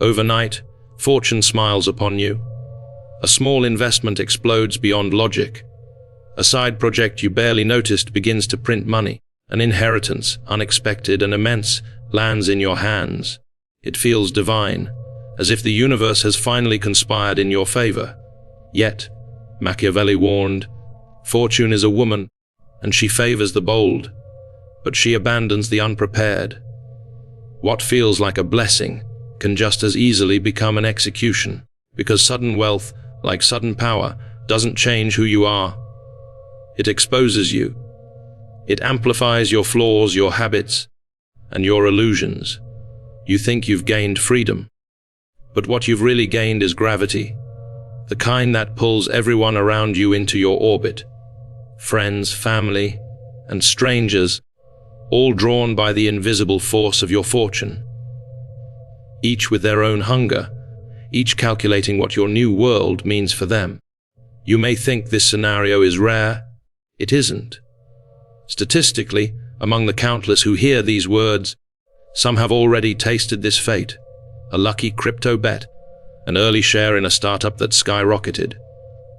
Overnight, fortune smiles upon you. A small investment explodes beyond logic. A side project you barely noticed begins to print money. An inheritance, unexpected and immense, lands in your hands. It feels divine, as if the universe has finally conspired in your favor. Yet, Machiavelli warned, fortune is a woman, and she favors the bold, but she abandons the unprepared. What feels like a blessing can just as easily become an execution, because sudden wealth, like sudden power, doesn't change who you are. It exposes you. It amplifies your flaws, your habits, and your illusions. You think you've gained freedom, but what you've really gained is gravity, the kind that pulls everyone around you into your orbit. Friends, family, and strangers, all drawn by the invisible force of your fortune. Each with their own hunger, each calculating what your new world means for them. You may think this scenario is rare. It isn't. Statistically, among the countless who hear these words, some have already tasted this fate, a lucky crypto bet, an early share in a startup that skyrocketed,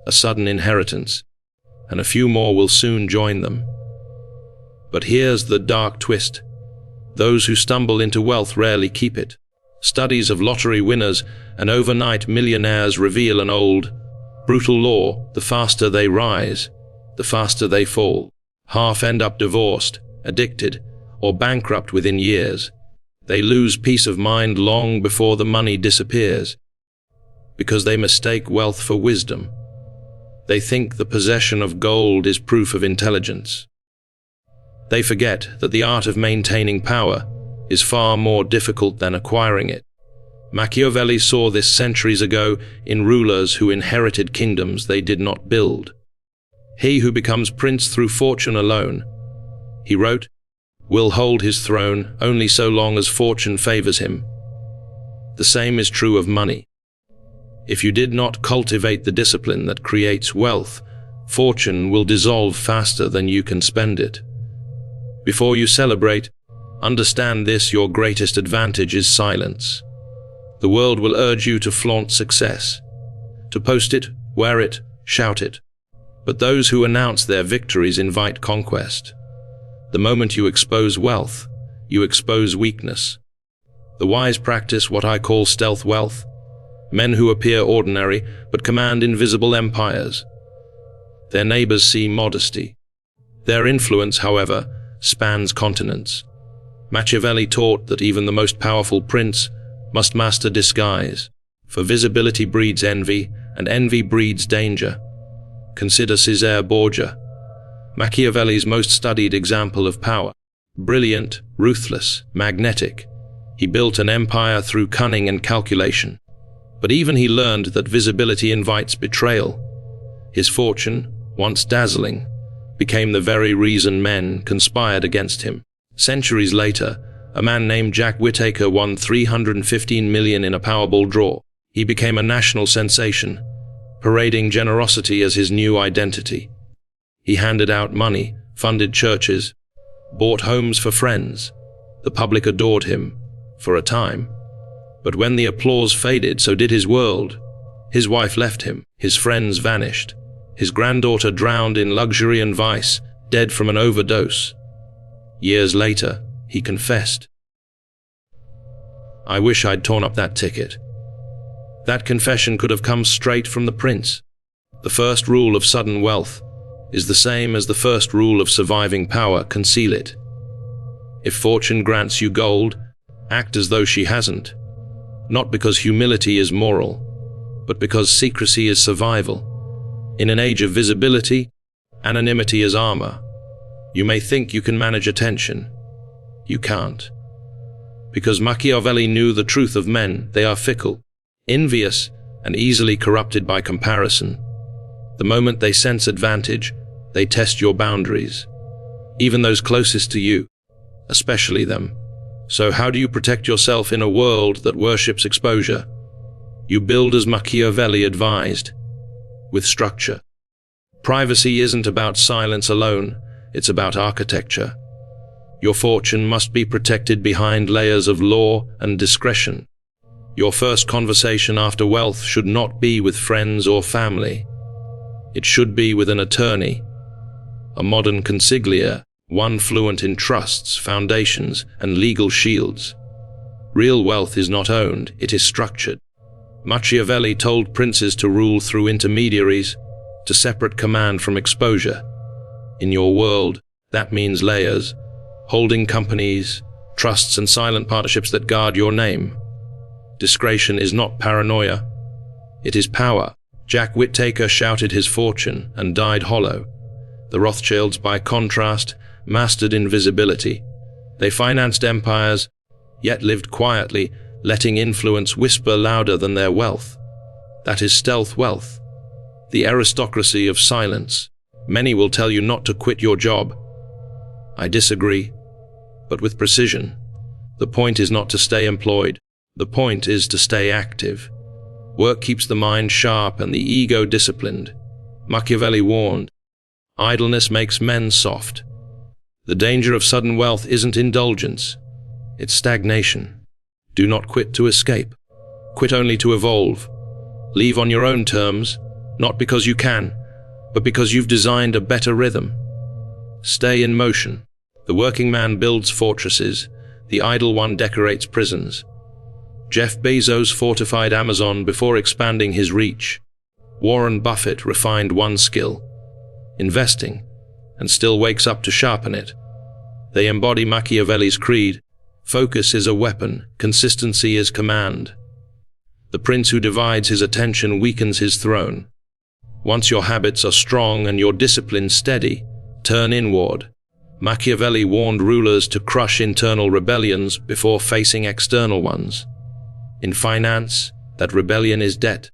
a sudden inheritance, and a few more will soon join them. But here's the dark twist. Those who stumble into wealth rarely keep it. Studies of lottery winners and overnight millionaires reveal an old, brutal law: the faster they rise, the faster they fall. Half end up divorced, addicted, or bankrupt within years. They lose peace of mind long before the money disappears, because they mistake wealth for wisdom. They think the possession of gold is proof of intelligence. They forget that the art of maintaining power is far more difficult than acquiring it. Machiavelli saw this centuries ago in rulers who inherited kingdoms they did not build. He who becomes prince through fortune alone, he wrote, will hold his throne only so long as fortune favors him. The same is true of money. If you did not cultivate the discipline that creates wealth, fortune will dissolve faster than you can spend it. Before you celebrate, understand this: your greatest advantage is silence. The world will urge you to flaunt success, to post it, wear it, shout it. But those who announce their victories invite conquest. The moment you expose wealth, you expose weakness. The wise practice what I call stealth wealth. Men who appear ordinary but command invisible empires. Their neighbors see modesty. Their influence, however, spans continents. Machiavelli taught that even the most powerful prince must master disguise, for visibility breeds envy, and envy breeds danger. Consider Cesare Borgia, Machiavelli's most studied example of power. Brilliant, ruthless, magnetic, he built an empire through cunning and calculation. But even he learned that visibility invites betrayal. His fortune, once dazzling, became the very reason men conspired against him. Centuries later, a man named Jack Whittaker won $315 million in a Powerball draw. He became a national sensation, parading generosity as his new identity. He handed out money, funded churches, bought homes for friends. The public adored him, for a time. But when the applause faded, so did his world. His wife left him, his friends vanished, his granddaughter drowned in luxury and vice, dead from an overdose. Years later, he confessed, "I wish I'd torn up that ticket." That confession could have come straight from the prince. The first rule of sudden wealth is the same as the first rule of surviving power: conceal it. If fortune grants you gold, act as though she hasn't. Not because humility is moral, but because secrecy is survival. In an age of visibility, anonymity is armor. You may think you can manage attention. You can't. Because Machiavelli knew the truth of men: they are fickle, envious, and easily corrupted by comparison. The moment they sense advantage, they test your boundaries, even those closest to you, especially them. So how do you protect yourself in a world that worships exposure? You build as Machiavelli advised, with structure. Privacy isn't about silence alone, it's about architecture. Your fortune must be protected behind layers of law and discretion. Your first conversation after wealth should not be with friends or family. It should be with an attorney, a modern consigliere, one fluent in trusts, foundations, and legal shields. Real wealth is not owned, it is structured. Machiavelli told princes to rule through intermediaries, to separate command from exposure. In your world, that means layers, holding companies, trusts and silent partnerships that guard your name. Discretion is not paranoia, it is power. Jack Whittaker shouted his fortune and died hollow. The Rothschilds, by contrast, mastered invisibility. They financed empires, yet lived quietly, letting influence whisper louder than their wealth. That is stealth wealth, the aristocracy of silence. Many will tell you not to quit your job. I disagree, but with precision. The point is not to stay employed. The point is to stay active. Work keeps the mind sharp and the ego disciplined. Machiavelli warned, idleness makes men soft. The danger of sudden wealth isn't indulgence, it's stagnation. Do not quit to escape. Quit only to evolve. Leave on your own terms, not because you can, but because you've designed a better rhythm. Stay in motion. The working man builds fortresses, the idle one decorates prisons. Jeff Bezos fortified Amazon before expanding his reach. Warren Buffett refined one skill, investing, and still wakes up to sharpen it. They embody Machiavelli's creed. Focus is a weapon, consistency is command. The prince who divides his attention weakens his throne. Once your habits are strong and your discipline steady, turn inward. Machiavelli warned rulers to crush internal rebellions before facing external ones. In finance, that rebellion is debt.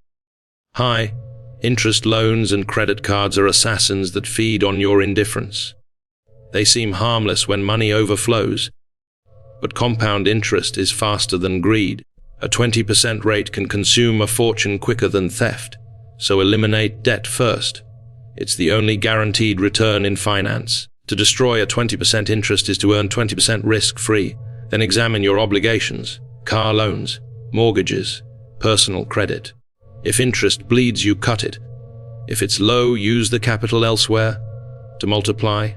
High interest loans and credit cards are assassins that feed on your indifference. They seem harmless when money overflows, but compound interest is faster than greed. A 20% rate can consume a fortune quicker than theft, so eliminate debt first. It's the only guaranteed return in finance. To destroy a 20% interest is to earn 20% risk-free. Then examine your obligations, car loans, mortgages, personal credit. If interest bleeds, you cut it. If it's low, use the capital elsewhere to multiply.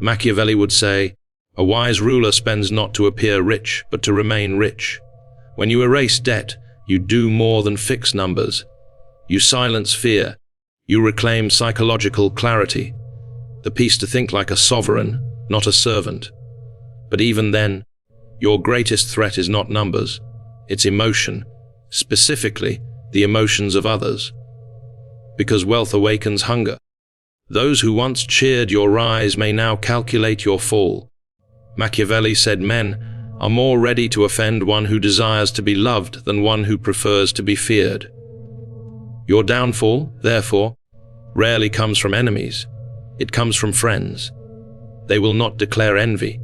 Machiavelli would say, a wise ruler spends not to appear rich, but to remain rich. When you erase debt, you do more than fix numbers. You silence fear. You reclaim psychological clarity, the peace to think like a sovereign, not a servant. But even then, your greatest threat is not numbers. It's emotion, specifically the emotions of others. Because wealth awakens hunger. Those who once cheered your rise may now calculate your fall. Machiavelli said men are more ready to offend one who desires to be loved than one who prefers to be feared. Your downfall, therefore, rarely comes from enemies. It comes from friends. They will not declare envy.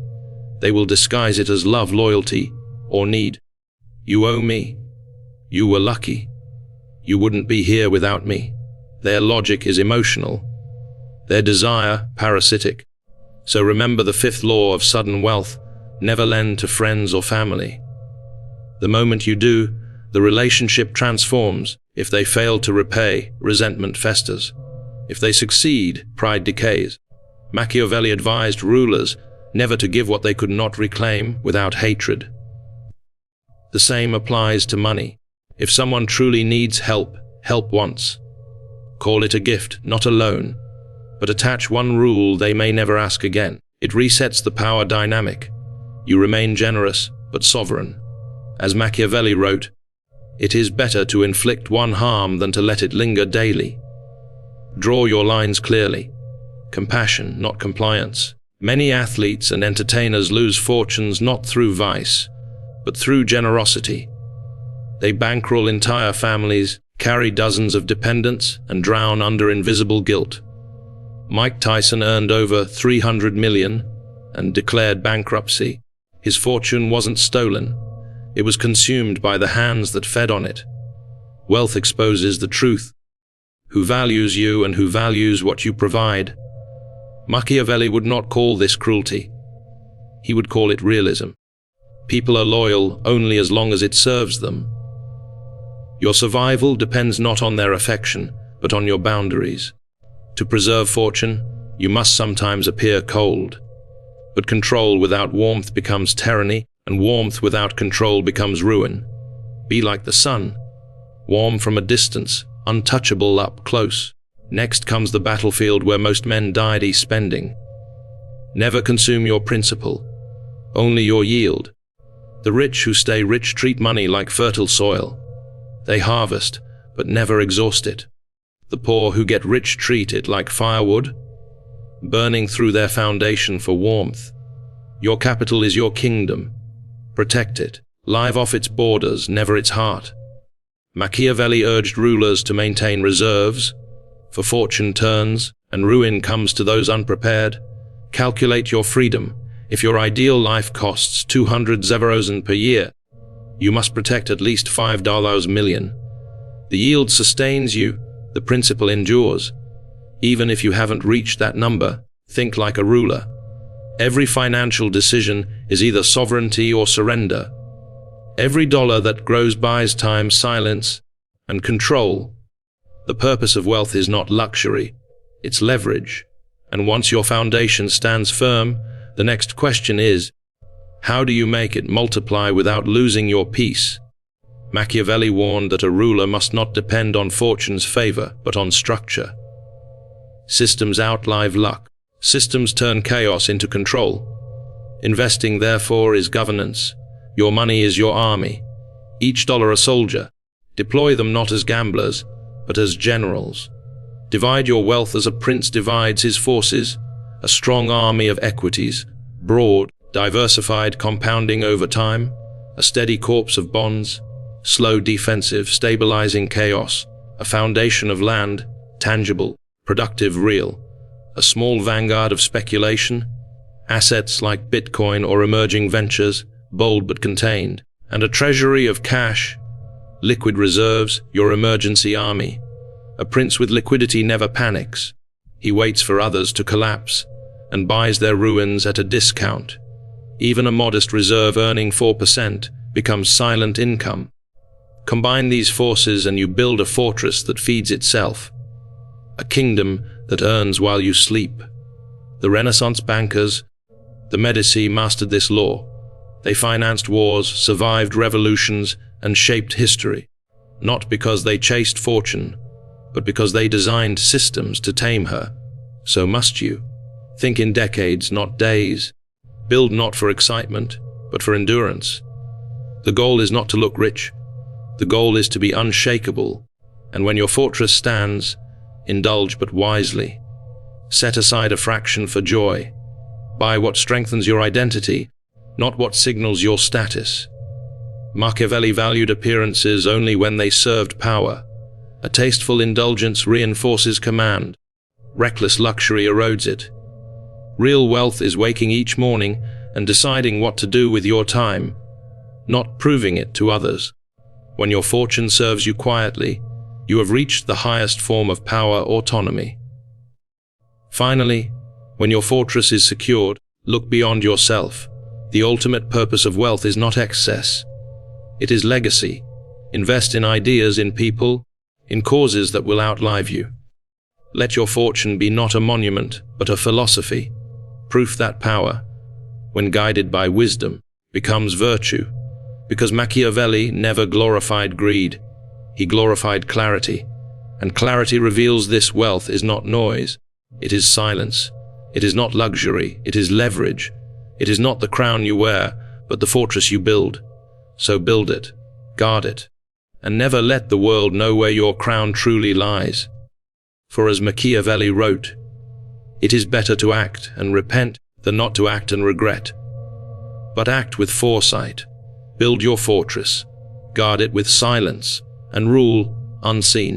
They will disguise it as love, loyalty, or need. You owe me. You were lucky. You wouldn't be here without me. Their logic is emotional. Their desire, parasitic. So remember the fifth law of sudden wealth. Never lend to friends or family. The moment you do, the relationship transforms. If they fail to repay, resentment festers. If they succeed, pride decays. Machiavelli advised rulers never to give what they could not reclaim without hatred. The same applies to money. If someone truly needs help, help once. Call it a gift, not a loan. But attach one rule: they may never ask again. It resets the power dynamic. You remain generous, but sovereign. As Machiavelli wrote, it is better to inflict one harm than to let it linger daily. Draw your lines clearly. Compassion, not compliance. Many athletes and entertainers lose fortunes not through vice, but through generosity. They bankroll entire families, carry dozens of dependents, and drown under invisible guilt. Mike Tyson earned over $300 million and declared bankruptcy. His fortune wasn't stolen. It was consumed by the hands that fed on it. Wealth exposes the truth. Who values you and who values what you provide. Machiavelli would not call this cruelty. He would call it realism. People are loyal only as long as it serves them. Your survival depends not on their affection, but on your boundaries. To preserve fortune, you must sometimes appear cold. But control without warmth becomes tyranny, and warmth without control becomes ruin. Be like the sun, warm from a distance, untouchable up close. Next comes the battlefield where most men died spending. Never consume your principle, only your yield. The rich who stay rich treat money like fertile soil. They harvest, but never exhaust it. The poor who get rich treat it like firewood, burning through their foundation for warmth. Your capital is your kingdom. Protect it. Live off its borders, never its heart. Machiavelli urged rulers to maintain reserves, for fortune turns and ruin comes to those unprepared. Calculate your freedom. If your ideal life costs 200,000 per year, you must protect at least $5 million. The yield sustains you, the principle endures. Even if you haven't reached that number, think like a ruler. Every financial decision is either sovereignty or surrender. Every dollar that grows buys time, silence, and control. The purpose of wealth is not luxury, it's leverage. And once your foundation stands firm, the next question is, how do you make it multiply without losing your peace? Machiavelli warned that a ruler must not depend on fortune's favor, but on structure. Systems outlive luck. Systems turn chaos into control. Investing, therefore, is governance. Your money is your army. Each dollar a soldier. Deploy them not as gamblers, but as generals. Divide your wealth as a prince divides his forces, a strong army of equities, broad, diversified, compounding over time, a steady corpse of bonds, slow defensive, stabilizing chaos, a foundation of land, tangible, productive, real, a small vanguard of speculation, assets like Bitcoin or emerging ventures, bold but contained, and a treasury of cash, liquid reserves, your emergency army. A prince with liquidity never panics. He waits for others to collapse and buys their ruins at a discount. Even a modest reserve earning 4% becomes silent income. Combine these forces and you build a fortress that feeds itself, a kingdom that earns while you sleep. The Renaissance bankers, the Medici, mastered this law. They financed wars, survived revolutions, and shaped history, not because they chased fortune, but because they designed systems to tame her. So must you. Think in decades, not days. Build not for excitement, but for endurance. The goal is not to look rich. The goal is to be unshakable. And when your fortress stands, indulge but wisely. Set aside a fraction for joy. Buy what strengthens your identity, not what signals your status. Machiavelli valued appearances only when they served power. A tasteful indulgence reinforces command. Reckless luxury erodes it. Real wealth is waking each morning and deciding what to do with your time, not proving it to others. When your fortune serves you quietly, you have reached the highest form of power, autonomy. Finally, when your fortress is secured, look beyond yourself. The ultimate purpose of wealth is not excess. It is legacy. Invest in ideas, in people, in causes that will outlive you. Let your fortune be not a monument, but a philosophy, proof that power, when guided by wisdom, becomes virtue. Because Machiavelli never glorified greed, he glorified clarity, and clarity reveals this: wealth is not noise, it is silence. It is not luxury, it is leverage. It is not the crown you wear, but the fortress you build. So build it, guard it, and never let the world know where your crown truly lies. For as Machiavelli wrote, it is better to act and repent than not to act and regret. But act with foresight, build your fortress, guard it with silence, and rule unseen.